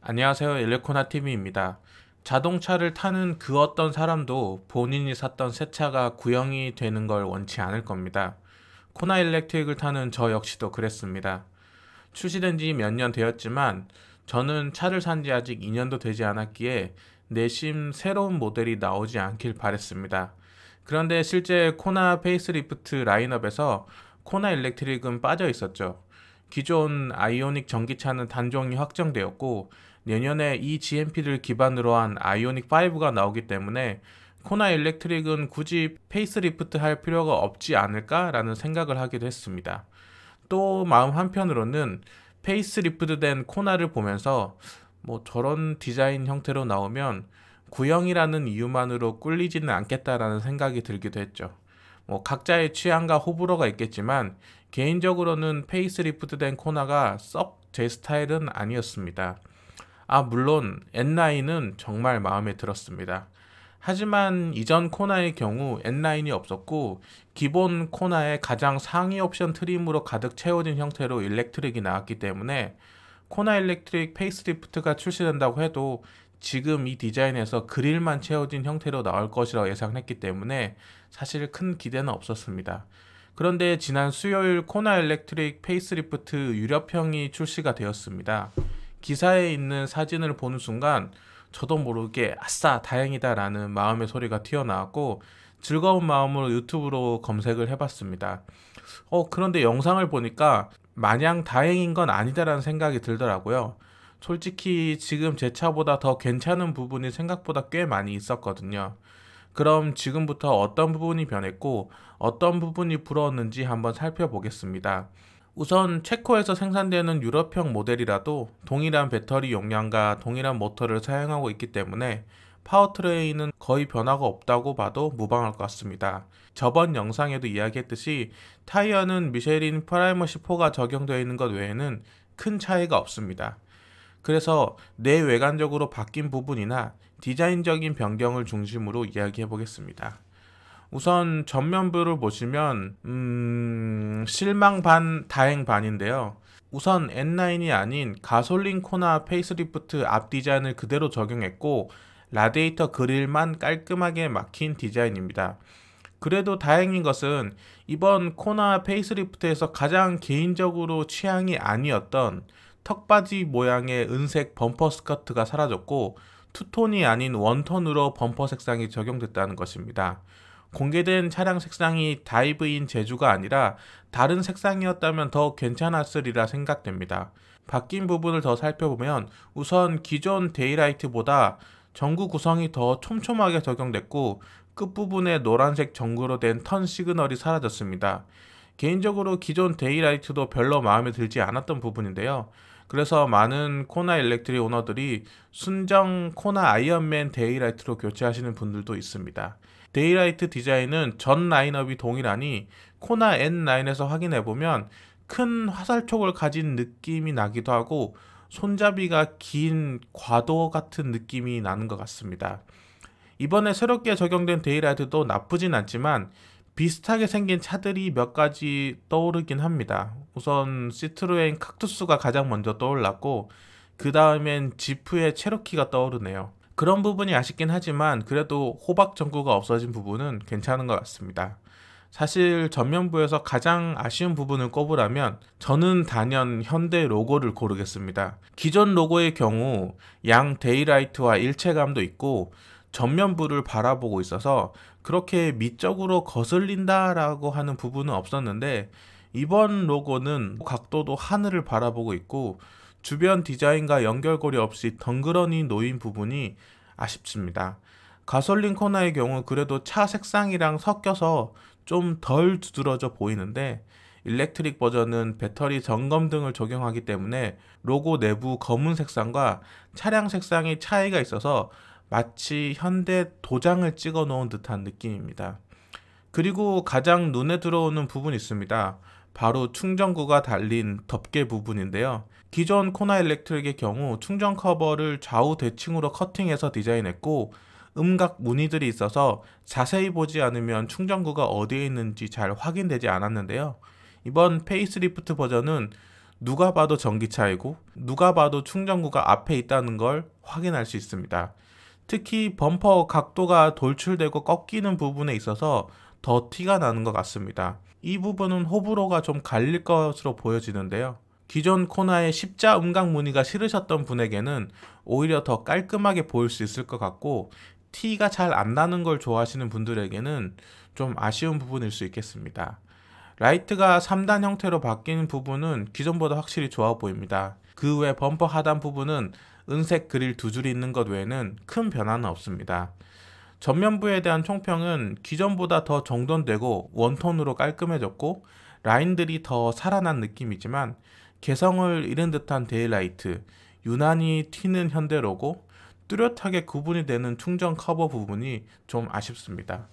안녕하세요. 일레코나TV입니다. 자동차를 타는 그 어떤 사람도 본인이 샀던 새 차가 구형이 되는 걸 원치 않을 겁니다. 코나 일렉트릭을 타는 저 역시도 그랬습니다. 출시된 지 몇 년 되었지만 저는 차를 산지 아직 2년도 되지 않았기에 내심 새로운 모델이 나오지 않길 바랬습니다. 그런데 실제 코나 페이스리프트 라인업에서 코나 일렉트릭은 빠져 있었죠. 기존 아이오닉 전기차는 단종이 확정되었고 내년에 이 GMP를 기반으로 한 아이오닉 5가 나오기 때문에 코나 일렉트릭은 굳이 페이스리프트 할 필요가 없지 않을까라는 생각을 하기도 했습니다. 또 마음 한편으로는 페이스리프트된 코나를 보면서 저런 디자인 형태로 나오면 구형이라는 이유만으로 꿀리지는 않겠다라는 생각이 들기도 했죠. 각자의 취향과 호불호가 있겠지만 개인적으로는 페이스리프트된 코나가 썩 제 스타일은 아니었습니다. 물론 N9은 정말 마음에 들었습니다. 하지만 이전 코나의 경우 N9이 없었고 기본 코나의 가장 상위 옵션 트림으로 가득 채워진 형태로 일렉트릭이 나왔기 때문에 코나 일렉트릭 페이스리프트가 출시된다고 해도 지금 이 디자인에서 그릴만 채워진 형태로 나올 것이라 예상했기 때문에 사실 큰 기대는 없었습니다. 그런데 지난 수요일 코나 일렉트릭 페이스리프트 유럽형이 출시가 되었습니다. 기사에 있는 사진을 보는 순간 저도 모르게 아싸 다행이다 라는 마음의 소리가 튀어나왔고 즐거운 마음으로 유튜브로 검색을 해봤습니다. 그런데 영상을 보니까 마냥 다행인 건 아니다라는 생각이 들더라고요. 솔직히 지금 제 차보다 더 괜찮은 부분이 생각보다 꽤 많이 있었거든요. 그럼 지금부터 어떤 부분이 변했고 어떤 부분이 부러웠는지 한번 살펴보겠습니다. 우선 체코에서 생산되는 유럽형 모델이라도 동일한 배터리 용량과 동일한 모터를 사용하고 있기 때문에 파워트레인은 거의 변화가 없다고 봐도 무방할 것 같습니다. 저번 영상에도 이야기했듯이 타이어는 미쉐린 프라이머 14가 적용되어 있는 것 외에는 큰 차이가 없습니다. 그래서 내외관적으로 바뀐 부분이나 디자인적인 변경을 중심으로 이야기해 보겠습니다. 우선 전면부를 보시면 실망 반 다행 반인데요. 우선 N9이 아닌 가솔린 코나 페이스리프트 앞 디자인을 그대로 적용했고 라디에이터 그릴만 깔끔하게 막힌 디자인입니다. 그래도 다행인 것은 이번 코나 페이스리프트에서 가장 개인적으로 취향이 아니었던 턱받이 모양의 은색 범퍼 스커트가 사라졌고 투톤이 아닌 원톤으로 범퍼 색상이 적용됐다는 것입니다. 공개된 차량 색상이 다이브인 제주가 아니라 다른 색상이었다면 더 괜찮았으리라 생각됩니다. 바뀐 부분을 더 살펴보면 우선 기존 데이라이트보다 전구 구성이 더 촘촘하게 적용됐고 끝부분에 노란색 전구로 된 턴 시그널이 사라졌습니다. 개인적으로 기존 데이라이트도 별로 마음에 들지 않았던 부분인데요. 그래서 많은 코나 일렉트릭 오너들이 순정 코나 아이언맨 데이라이트로 교체하시는 분들도 있습니다. 데이라이트 디자인은 전 라인업이 동일하니 코나 N9에서 확인해보면 큰 화살촉을 가진 느낌이 나기도 하고 손잡이가 긴 과도 같은 느낌이 나는 것 같습니다. 이번에 새롭게 적용된 데이라이트도 나쁘진 않지만 비슷하게 생긴 차들이 몇 가지 떠오르긴 합니다. 우선 시트로엔 칵투스가 가장 먼저 떠올랐고 그 다음엔 지프의 체로키가 떠오르네요. 그런 부분이 아쉽긴 하지만 그래도 호박 전구가 없어진 부분은 괜찮은 것 같습니다. 사실 전면부에서 가장 아쉬운 부분을 꼽으라면 저는 단연 현대 로고를 고르겠습니다. 기존 로고의 경우 양 데이라이트와 일체감도 있고 전면부를 바라보고 있어서 그렇게 미적으로 거슬린다라고 하는 부분은 없었는데 이번 로고는 각도도 하늘을 바라보고 있고 주변 디자인과 연결고리 없이 덩그러니 놓인 부분이 아쉽습니다. 가솔린 코나의 경우 그래도 차 색상이랑 섞여서 좀 덜 두드러져 보이는데 일렉트릭 버전은 배터리 점검 등을 적용하기 때문에 로고 내부 검은 색상과 차량 색상의 차이가 있어서 마치 현대 도장을 찍어 놓은 듯한 느낌입니다. 그리고 가장 눈에 들어오는 부분이 있습니다. 바로 충전구가 달린 덮개 부분인데요. 기존 코나 일렉트릭의 경우 충전 커버를 좌우 대칭으로 커팅해서 디자인했고 음각 무늬들이 있어서 자세히 보지 않으면 충전구가 어디에 있는지 잘 확인되지 않았는데요. 이번 페이스리프트 버전은 누가 봐도 전기차이고 누가 봐도 충전구가 앞에 있다는 걸 확인할 수 있습니다. 특히 범퍼 각도가 돌출되고 꺾이는 부분에 있어서 더 티가 나는 것 같습니다. 이 부분은 호불호가 좀 갈릴 것으로 보여지는데요. 기존 코나의 십자 음각 무늬가 싫으셨던 분에게는 오히려 더 깔끔하게 보일 수 있을 것 같고, 티가 잘 안 나는 걸 좋아하시는 분들에게는 좀 아쉬운 부분일 수 있겠습니다. 라이트가 3단 형태로 바뀐 부분은 기존보다 확실히 좋아 보입니다. 그 외 범퍼 하단 부분은 은색 그릴 두 줄이 있는 것 외에는 큰 변화는 없습니다. 전면부에 대한 총평은 기존보다 더 정돈되고 원톤으로 깔끔해졌고, 라인들이 더 살아난 느낌이지만 개성을 잃은 듯한 데일라이트, 유난히 튀는 현대로고 뚜렷하게 구분이 되는 충전 커버 부분이 좀 아쉽습니다.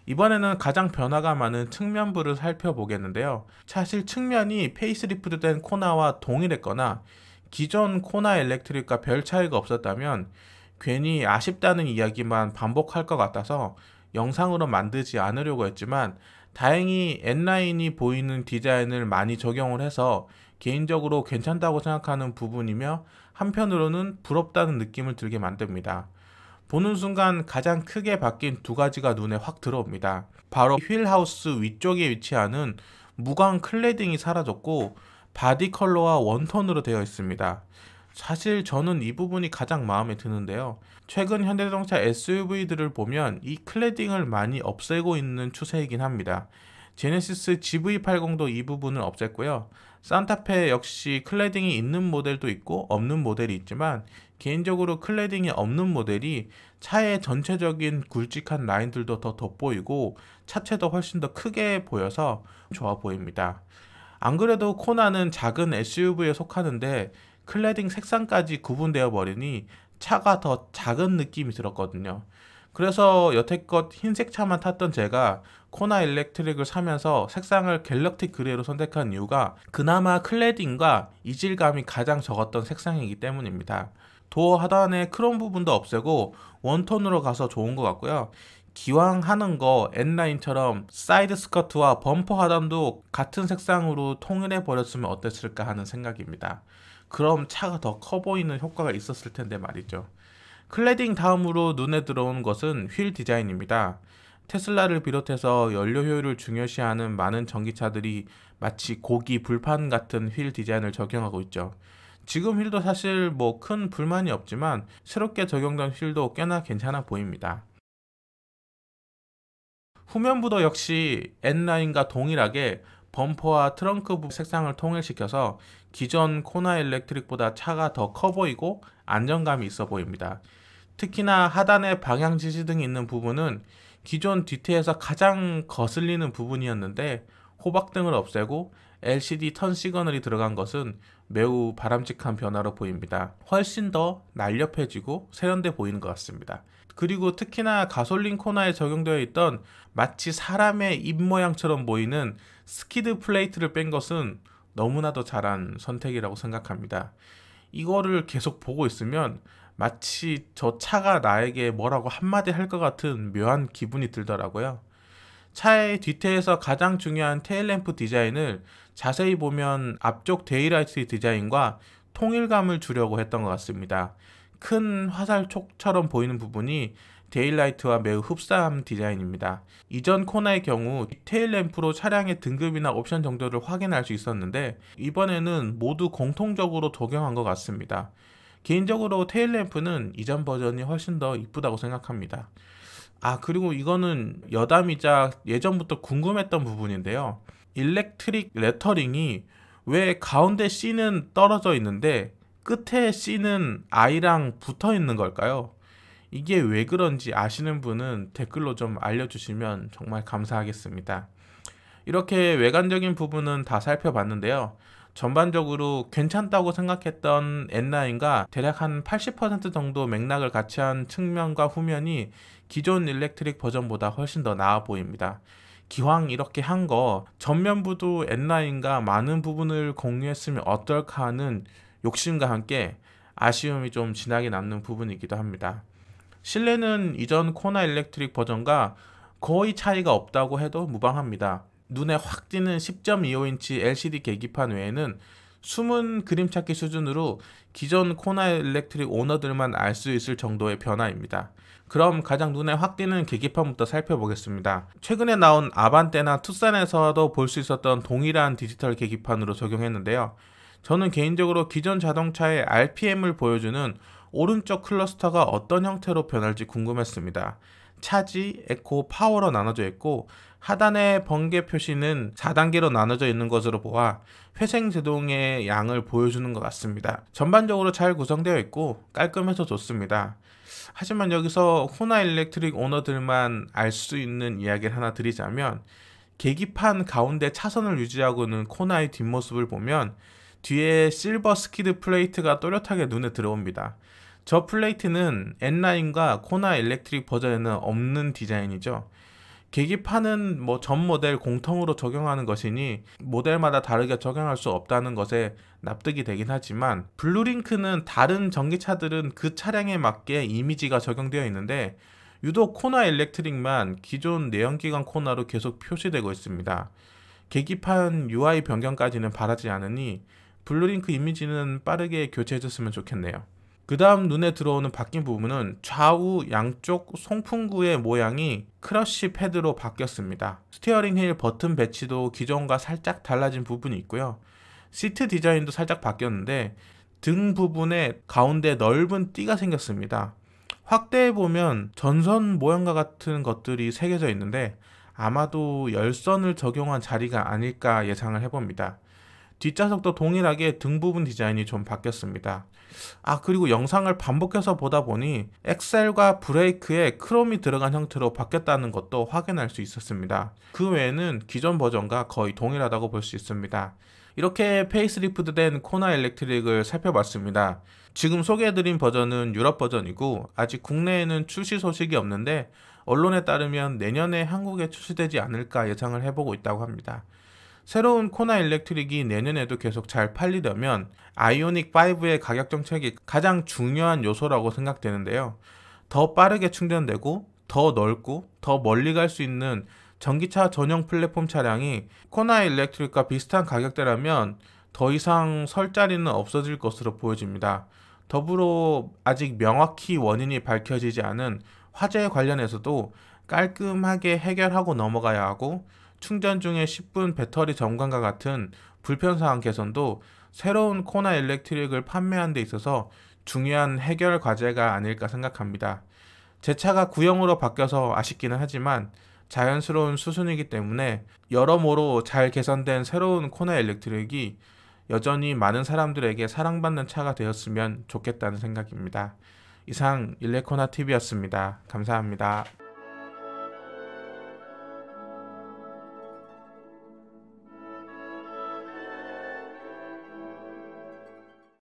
이번에는 가장 변화가 많은 측면부를 살펴보겠는데요. 사실 측면이 페이스리프트된 코나와 동일했거나 기존 코나 일렉트릭과 별 차이가 없었다면 괜히 아쉽다는 이야기만 반복할 것 같아서 영상으로 만들지 않으려고 했지만, 다행히 N라인이 보이는 디자인을 많이 적용을 해서 개인적으로 괜찮다고 생각하는 부분이며, 한편으로는 부럽다는 느낌을 들게 만듭니다. 보는 순간 가장 크게 바뀐 두 가지가 눈에 확 들어옵니다. 바로 휠하우스 위쪽에 위치하는 무광 클레딩이 사라졌고, 바디 컬러와 원톤으로 되어 있습니다. 사실 저는 이 부분이 가장 마음에 드는데요. 최근 현대자동차 SUV들을 보면 이 클레딩을 많이 없애고 있는 추세이긴 합니다. 제네시스 GV80도 이 부분을 없앴고요. 산타페 역시 클레딩이 있는 모델도 있고 없는 모델이 있지만, 개인적으로 클레딩이 없는 모델이 차의 전체적인 굵직한 라인들도 더 돋보이고 차체도 훨씬 더 크게 보여서 좋아 보입니다. 안 그래도 코나는 작은 SUV에 속하는데 클레딩 색상까지 구분되어 버리니 차가 더 작은 느낌이 들었거든요. 그래서 여태껏 흰색 차만 탔던 제가 코나 일렉트릭을 사면서 색상을 갤럭틱 그레이로 선택한 이유가 그나마 클레딩과 이질감이 가장 적었던 색상이기 때문입니다. 도어 하단의 크롬 부분도 없애고 원톤으로 가서 좋은 것 같고요. 기왕 하는 거 N라인처럼 사이드 스커트와 범퍼 하단도 같은 색상으로 통일해 버렸으면 어땠을까 하는 생각입니다. 그럼 차가 더 커 보이는 효과가 있었을 텐데 말이죠. 클레딩 다음으로 눈에 들어오는 것은 휠 디자인입니다. 테슬라를 비롯해서 연료 효율을 중요시하는 많은 전기차들이 마치 고기 불판 같은 휠 디자인을 적용하고 있죠. 지금 휠도 사실 뭐 큰 불만이 없지만 새롭게 적용된 휠도 꽤나 괜찮아 보입니다. 후면부도 역시 N라인과 동일하게 범퍼와 트렁크 부분 색상을 통일시켜서 기존 코나 일렉트릭보다 차가 더 커 보이고 안정감이 있어 보입니다. 특히나 하단에 방향 지시등이 있는 부분은 기존 뒤태에서 가장 거슬리는 부분이었는데, 호박등을 없애고 LCD 턴 시그널이 들어간 것은 매우 바람직한 변화로 보입니다. 훨씬 더 날렵해지고 세련돼 보이는 것 같습니다. 그리고 특히나 가솔린 코나에 적용되어 있던 마치 사람의 입 모양처럼 보이는 스키드 플레이트를 뺀 것은 너무나도 잘한 선택이라고 생각합니다. 이거를 계속 보고 있으면 마치 저 차가 나에게 뭐라고 한마디 할 것 같은 묘한 기분이 들더라고요. 차의 뒤태에서 가장 중요한 테일램프 디자인을 자세히 보면 앞쪽 데이라이트 디자인과 통일감을 주려고 했던 것 같습니다. 큰 화살촉처럼 보이는 부분이 데일라이트와 매우 흡사한 디자인입니다. 이전 코나의 경우 테일램프로 차량의 등급이나 옵션 정도를 확인할 수 있었는데, 이번에는 모두 공통적으로 적용한 것 같습니다. 개인적으로 테일램프는 이전 버전이 훨씬 더 이쁘다고 생각합니다. 그리고 이거는 여담이자 예전부터 궁금했던 부분인데요. 일렉트릭 레터링이 왜 가운데 C는 떨어져 있는데 끝에 C는 I랑 붙어 있는 걸까요? 이게 왜 그런지 아시는 분은 댓글로 좀 알려주시면 정말 감사하겠습니다. 이렇게 외관적인 부분은 다 살펴봤는데요. 전반적으로 괜찮다고 생각했던 N라인과 대략 한 80% 정도 맥락을 같이 한 측면과 후면이 기존 일렉트릭 버전보다 훨씬 더 나아 보입니다. 기왕 이렇게 한 거 전면부도 N라인과 많은 부분을 공유했으면 어떨까 하는 욕심과 함께 아쉬움이 좀 진하게 남는 부분이기도 합니다. 실내는 이전 코나 일렉트릭 버전과 거의 차이가 없다고 해도 무방합니다. 눈에 확 띄는 10.25인치 LCD 계기판 외에는 숨은 그림 찾기 수준으로 기존 코나 일렉트릭 오너들만 알 수 있을 정도의 변화입니다. 그럼 가장 눈에 확 띄는 계기판부터 살펴보겠습니다. 최근에 나온 아반떼나 투싼에서도 볼 수 있었던 동일한 디지털 계기판으로 적용했는데요. 저는 개인적으로 기존 자동차의 RPM을 보여주는 오른쪽 클러스터가 어떤 형태로 변할지 궁금했습니다. 차지, 에코, 파워로 나눠져 있고 하단의 번개 표시는 4단계로 나눠져 있는 것으로 보아 회생 제동의 양을 보여주는 것 같습니다. 전반적으로 잘 구성되어 있고 깔끔해서 좋습니다. 하지만 여기서 코나 일렉트릭 오너들만 알 수 있는 이야기를 하나 드리자면, 계기판 가운데 차선을 유지하고 있는 코나의 뒷모습을 보면 뒤에 실버 스키드 플레이트가 또렷하게 눈에 들어옵니다. 저 플레이트는 N9과 코나 일렉트릭 버전에는 없는 디자인이죠. 계기판은 전 모델 공통으로 적용하는 것이니 모델마다 다르게 적용할 수 없다는 것에 납득이 되긴 하지만, 블루링크는 다른 전기차들은 그 차량에 맞게 이미지가 적용되어 있는데 유독 코나 일렉트릭만 기존 내연기관 코나로 계속 표시되고 있습니다. 계기판 UI 변경까지는 바라지 않으니 블루링크 이미지는 빠르게 교체해줬으면 좋겠네요. 그 다음 눈에 들어오는 바뀐 부분은 좌우 양쪽 송풍구의 모양이 크러쉬 패드로 바뀌었습니다. 스티어링 휠 버튼 배치도 기존과 살짝 달라진 부분이 있고요. 시트 디자인도 살짝 바뀌었는데 등 부분에 가운데 넓은 띠가 생겼습니다. 확대해보면 전선 모양과 같은 것들이 새겨져 있는데 아마도 열선을 적용한 자리가 아닐까 예상을 해봅니다. 뒷좌석도 동일하게 등 부분 디자인이 좀 바뀌었습니다. 그리고 영상을 반복해서 보다 보니 엑셀과 브레이크에 크롬이 들어간 형태로 바뀌었다는 것도 확인할 수 있었습니다. 그 외에는 기존 버전과 거의 동일하다고 볼 수 있습니다. 이렇게 페이스리프트된 코나 일렉트릭을 살펴봤습니다. 지금 소개해드린 버전은 유럽 버전이고 아직 국내에는 출시 소식이 없는데 언론에 따르면 내년에 한국에 출시되지 않을까 예상을 해보고 있다고 합니다. 새로운 코나 일렉트릭이 내년에도 계속 잘 팔리려면 아이오닉 5의 가격 정책이 가장 중요한 요소라고 생각되는데요. 더 빠르게 충전되고 더 넓고 더 멀리 갈 수 있는 전기차 전용 플랫폼 차량이 코나 일렉트릭과 비슷한 가격대라면 더 이상 설 자리는 없어질 것으로 보여집니다. 더불어 아직 명확히 원인이 밝혀지지 않은 화재 관련해서도 깔끔하게 해결하고 넘어가야 하고, 충전 중에 10분 배터리 점검과 같은 불편사항 개선도 새로운 코나 일렉트릭을 판매하는 데 있어서 중요한 해결 과제가 아닐까 생각합니다. 제 차가 구형으로 바뀌어서 아쉽기는 하지만 자연스러운 수순이기 때문에 여러모로 잘 개선된 새로운 코나 일렉트릭이 여전히 많은 사람들에게 사랑받는 차가 되었으면 좋겠다는 생각입니다. 이상 일렉코나TV였습니다. 감사합니다.